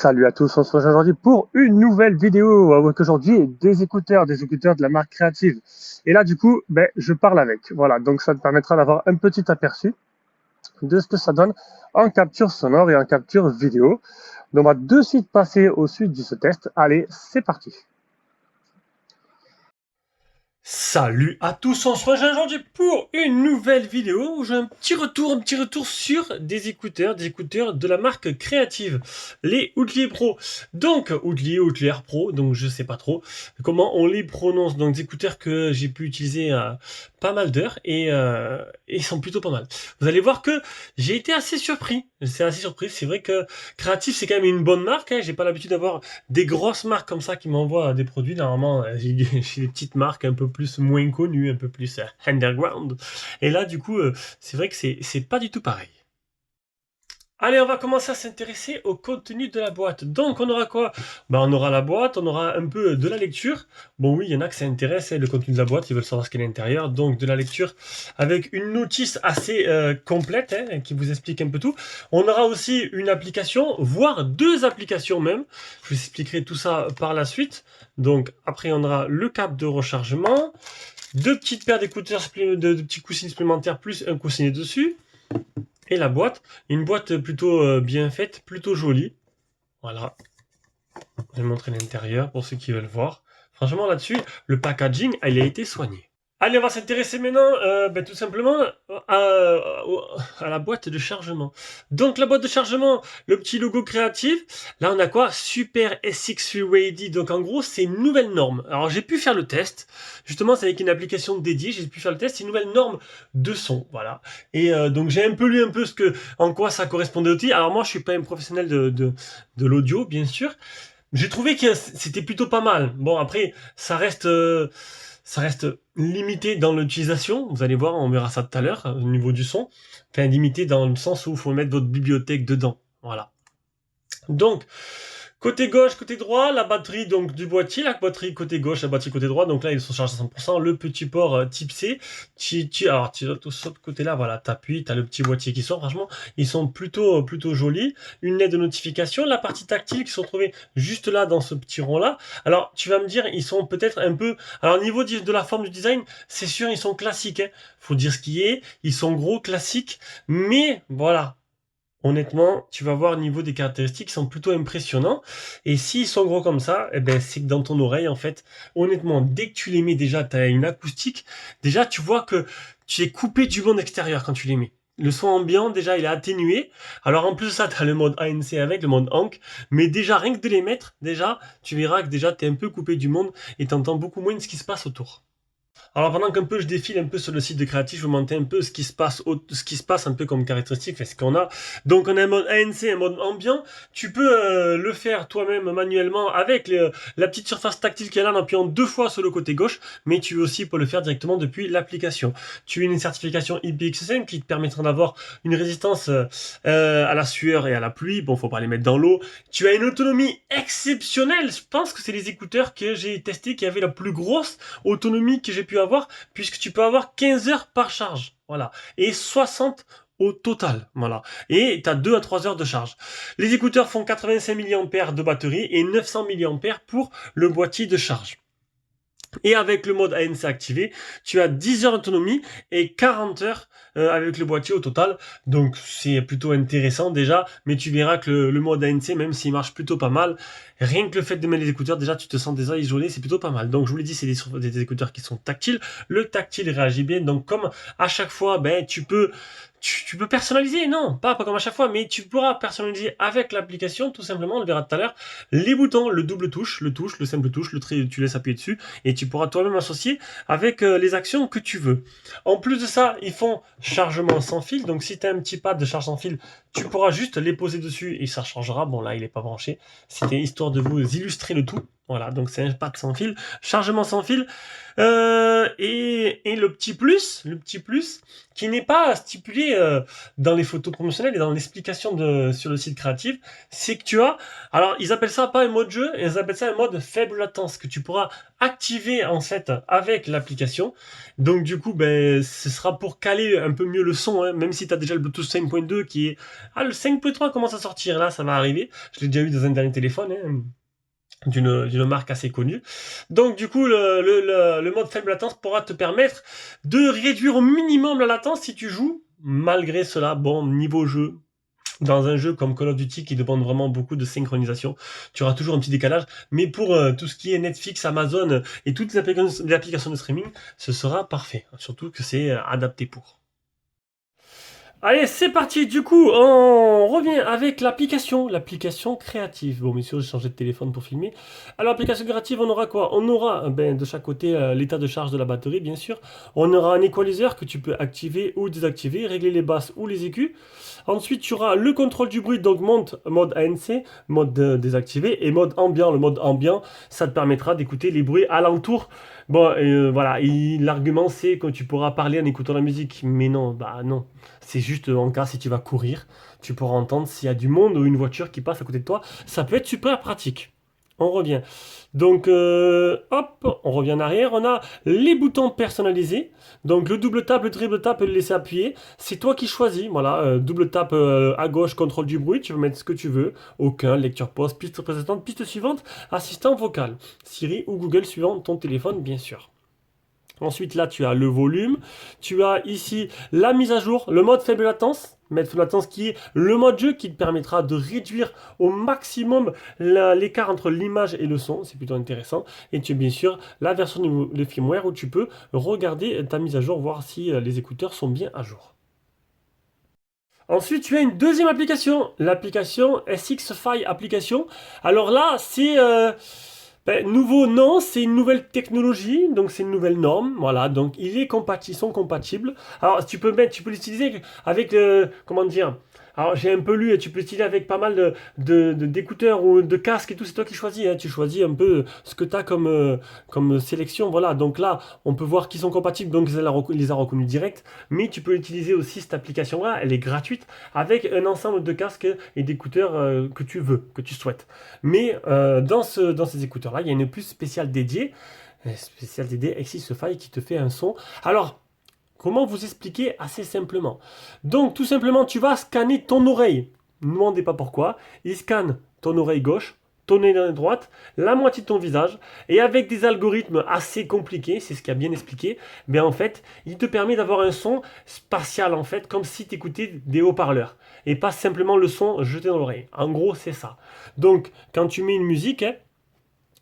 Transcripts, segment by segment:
Salut à tous, on se retrouve aujourd'hui pour une nouvelle vidéo avec aujourd'hui des écouteurs de la marque Creative. Et là du coup, je parle avec. Voilà, donc ça te permettra d'avoir un petit aperçu de ce que ça donne en capture sonore et en capture vidéo. Donc on va de suite passer au suite de ce test. Allez, c'est parti. Salut à tous, on se rejoint aujourd'hui pour une nouvelle vidéo où j'ai un petit retour sur des écouteurs de la marque Creative, les Oatly Pro. Donc, Oatly Air Pro, donc je sais pas trop comment on les prononce. Donc, des écouteurs que j'ai pu utiliser pas mal d'heures et ils sont plutôt pas mal. Vous allez voir que j'ai été assez surpris. C'est vrai que Creative, c'est quand même une bonne marque. Hein. J'ai pas l'habitude d'avoir des grosses marques comme ça qui m'envoient des produits. Normalement, j'ai des petites marques un peu plus moins connues, un peu plus underground. Et là, du coup, c'est vrai que c'est pas du tout pareil. Allez, on va commencer à s'intéresser au contenu de la boîte. Donc, on aura quoi? On aura la boîte, on aura un peu de la lecture. Bon, oui, il y en a que ça intéresse, le contenu de la boîte, ils veulent savoir ce qu'il y a à l'intérieur. Donc, de la lecture avec une notice assez complète, qui vous explique un peu tout. On aura aussi une application, voire deux applications même. Je vous expliquerai tout ça par la suite. Donc, après, on aura le câble de rechargement, deux petites paires d'écouteurs, de petits coussins supplémentaires, plus un coussinet dessus. Et la boîte, une boîte plutôt bien faite, plutôt jolie. Voilà. Je vais montrer l'intérieur pour ceux qui veulent voir. Franchement, là-dessus, le packaging, il a été soigné. Allez, on va s'intéresser maintenant tout simplement à la boîte de chargement. Donc la boîte de chargement, le petit logo Creative. Là, on a quoi? Super SX3 Ready. Donc en gros, c'est une nouvelle norme. Alors j'ai pu faire le test. Justement, c'est avec une application dédiée. J'ai pu faire le test. C'est une nouvelle norme de son. Voilà. Et donc j'ai un peu lu un peu en quoi ça correspondait au outil. Alors moi, je suis pas un professionnel de l'audio, bien sûr. J'ai trouvé que c'était plutôt pas mal. Bon, après, ça reste limité dans l'utilisation. Vous allez voir, on verra ça tout à l'heure, au niveau du son. Enfin, limité dans le sens où il faut mettre votre bibliothèque dedans. Voilà. Donc, côté gauche, côté droit, la batterie donc du boîtier, la batterie côté gauche, la batterie côté droit, donc là ils sont chargés à 100%, le petit port type C, alors tu tout ce côté-là, voilà, t'appuies, t'as le petit boîtier qui sort, franchement, ils sont plutôt jolis, une lettre de notification, la partie tactile qui sont trouvées juste là dans ce petit rond-là, alors tu vas me dire, ils sont peut-être un peu, alors au niveau de la forme du design, c'est sûr, ils sont classiques, hein. Faut dire ce qui est, ils sont gros, classiques, mais voilà, honnêtement, tu vas voir au niveau des caractéristiques, ils sont plutôt impressionnants. Et s'ils sont gros comme ça, eh ben, c'est que dans ton oreille, en fait, honnêtement, dès que tu les mets déjà, tu as une acoustique. Déjà, tu vois que tu es coupé du monde extérieur quand tu les mets. Le son ambiant, déjà, il est atténué. Alors, en plus de ça, tu as le mode ANC avec, le mode Hank. Mais déjà, rien que de les mettre, déjà, tu verras que déjà, tu es un peu coupé du monde et tu entends beaucoup moins de ce qui se passe autour. Alors pendant qu'un peu je défile un peu sur le site de Creative, je vous montrer un peu ce qui se passe un peu comme caractéristique, enfin ce qu'on a. Donc on a un mode ANC, un mode ambiant. Tu peux le faire toi-même manuellement avec la petite surface tactile qui est là en appuyant deux fois sur le côté gauche, mais tu aussi peux le faire directement depuis l'application. Tu as une certification IPX5 qui te permettra d'avoir une résistance à la sueur et à la pluie. Bon, faut pas les mettre dans l'eau. Tu as une autonomie exceptionnelle. Je pense que c'est les écouteurs que j'ai testés qui avaient la plus grosse autonomie que j'ai pu avoir, puisque tu peux avoir 15 heures par charge, voilà, et 60 au total, voilà, et tu as 2 à 3 heures de charge. Les écouteurs font 85 mAh de batterie et 900 mAh pour le boîtier de charge. Et avec le mode ANC activé, tu as 10 heures d'autonomie et 40 heures avec le boîtier au total. Donc c'est plutôt intéressant déjà, mais tu verras que le mode ANC, même s'il marche plutôt pas mal, rien que le fait de mettre les écouteurs, déjà tu te sens déjà isolé, c'est plutôt pas mal. Donc je vous l'ai dit, c'est des écouteurs qui sont tactiles. Le tactile réagit bien, donc comme à chaque fois, ben tu peux personnaliser, non, pas comme à chaque fois, mais tu pourras personnaliser avec l'application, tout simplement, on le verra tout à l'heure, les boutons, le double touche, le simple touche, le trait, tu laisses appuyer dessus, et tu pourras toi-même associer avec les actions que tu veux. En plus de ça, ils font chargement sans fil, donc si tu as un petit pad de charge sans fil, tu pourras juste les poser dessus et ça chargera. Bon là, il n'est pas branché, c'était histoire de vous illustrer le tout. Voilà, donc c'est un pad sans fil, chargement sans fil, et le petit plus, qui n'est pas stipulé dans les photos promotionnelles et dans l'explication sur le site créatif, c'est que tu as, alors ils appellent ça pas un mode jeu, ils appellent ça un mode faible latence que tu pourras activer en fait avec l'application. Donc du coup, ben, ce sera pour caler un peu mieux le son, hein, même si tu as déjà le Bluetooth 5.2 qui est... Ah, le 5.3 commence à sortir, là, ça va arriver. Je l'ai déjà eu dans un dernier téléphone, hein, d'une marque assez connue. Donc du coup, le mode faible latence pourra te permettre de réduire au minimum la latence si tu joues. Malgré cela, bon, niveau jeu, dans un jeu comme Call of Duty qui demande vraiment beaucoup de synchronisation, tu auras toujours un petit décalage. Mais pour tout ce qui est Netflix, Amazon et toutes les applications de streaming, ce sera parfait. Surtout que c'est adapté pour. Allez, c'est parti. Du coup, on revient avec l'application créative. Bon, messieurs, j'ai changé de téléphone pour filmer. Alors, l'application créative, on aura quoi? On aura ben, de chaque côté l'état de charge de la batterie, bien sûr. On aura un equalizer que tu peux activer ou désactiver, régler les basses ou les aigus. Ensuite, tu auras le contrôle du bruit, donc mode ANC, mode désactivé, et mode ambiant. Le mode ambiant, ça te permettra d'écouter les bruits alentour. Bon, voilà, l'argument c'est que tu pourras parler en écoutant la musique, mais non, bah non. C'est juste en cas si tu vas courir, tu pourras entendre s'il y a du monde ou une voiture qui passe à côté de toi. Ça peut être super pratique. On revient. Donc, hop, on revient en arrière. On a les boutons personnalisés. Donc, le double tap, le triple tap et le laisser appuyer. C'est toi qui choisis. Voilà, double tap à gauche, contrôle du bruit. Tu peux mettre ce que tu veux. Aucun, lecture pause, piste précédente, piste suivante, assistant vocal. Siri ou Google suivant ton téléphone, bien sûr. Ensuite, là, tu as le volume. Tu as ici la mise à jour, le mode faible latence. Faible latence qui est le mode jeu qui te permettra de réduire au maximum l'écart entre l'image et le son. C'est plutôt intéressant. Et tu as bien sûr la version de firmware où tu peux regarder ta mise à jour, voir si les écouteurs sont bien à jour. Ensuite, tu as une deuxième application, l'application SXFi Application. Alors là, c'est... ben, nouveau, non, c'est une nouvelle technologie, donc c'est une nouvelle norme, voilà, donc ils sont compatibles. Alors tu peux l'utiliser avec, comment dire, alors j'ai un peu lu, et tu peux l'utiliser avec pas mal d'écouteurs ou de casques et tout, c'est toi qui choisis, hein, tu choisis un peu ce que tu as comme sélection, voilà, donc là, on peut voir qu'ils sont compatibles, donc il les a reconnus direct, mais tu peux utiliser aussi cette application-là, elle est gratuite, avec un ensemble de casques et d'écouteurs que tu veux, que tu souhaites. Mais dans ces écouteurs-là, il y a une puce spéciale dédiée XXFi qui te fait un son. Alors, comment vous expliquer assez simplement? Donc, tout simplement, tu vas scanner ton oreille. Ne me demandez pas pourquoi. Il scanne ton oreille gauche, ton oreille droite, la moitié de ton visage, et avec des algorithmes assez compliqués, c'est ce qu'il a bien expliqué, mais en fait, il te permet d'avoir un son spatial, en fait, comme si tu écoutais des haut-parleurs, et pas simplement le son jeté dans l'oreille. En gros, c'est ça. Donc, quand tu mets une musique, hein,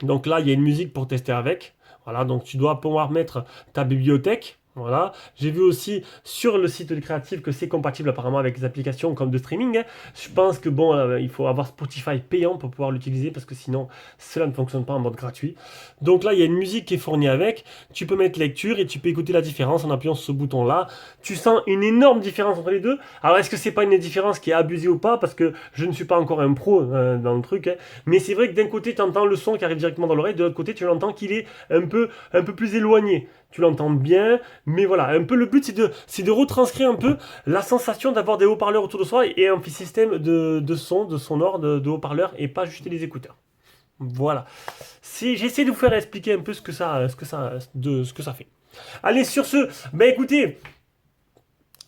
donc là, il y a une musique pour tester avec, voilà, donc tu dois pouvoir mettre ta bibliothèque. Voilà. J'ai vu aussi sur le site de Créative que c'est compatible apparemment avec des applications comme de streaming, hein. Je pense que bon, il faut avoir Spotify payant pour pouvoir l'utiliser parce que sinon cela ne fonctionne pas en mode gratuit. Donc là, il y a une musique qui est fournie avec. Tu peux mettre lecture et tu peux écouter la différence en appuyant sur ce bouton-là. Tu sens une énorme différence entre les deux. Alors est-ce que c'est pas une différence qui est abusée ou pas? Parce que je ne suis pas encore un pro dans le truc, hein. Mais c'est vrai que d'un côté, tu entends le son qui arrive directement dans l'oreille, de l'autre côté, tu l'entends qu'il est un peu plus éloigné. Tu l'entends bien, mais voilà, un peu le but c'est de retranscrire un peu la sensation d'avoir des haut-parleurs autour de soi et un système de son sonore, de haut-parleurs et pas juste les écouteurs. Voilà. J'essaie de vous faire expliquer un peu ce que ça fait. Allez, sur ce, ben écoutez,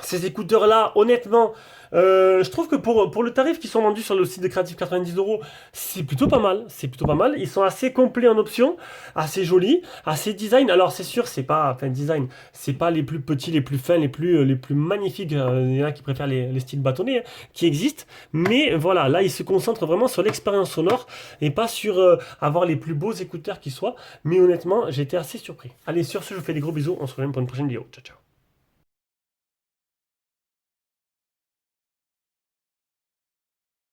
ces écouteurs-là, honnêtement, Je trouve que pour le tarif qui sont vendus sur le site de Creative 90 €, c'est plutôt pas mal. C'est plutôt pas mal. Ils sont assez complets en options, assez jolis, assez design. Alors c'est sûr, c'est pas, enfin design, c'est pas les plus petits, les plus fins, les plus magnifiques. Il y en a qui préfèrent les styles bâtonnets, hein, qui existent. Mais voilà, là, ils se concentrent vraiment sur l'expérience sonore et pas sur avoir les plus beaux écouteurs qui soient. Mais honnêtement, j'ai été assez surpris. Allez, sur ce, je vous fais des gros bisous. On se revoit pour une prochaine vidéo. Ciao, ciao.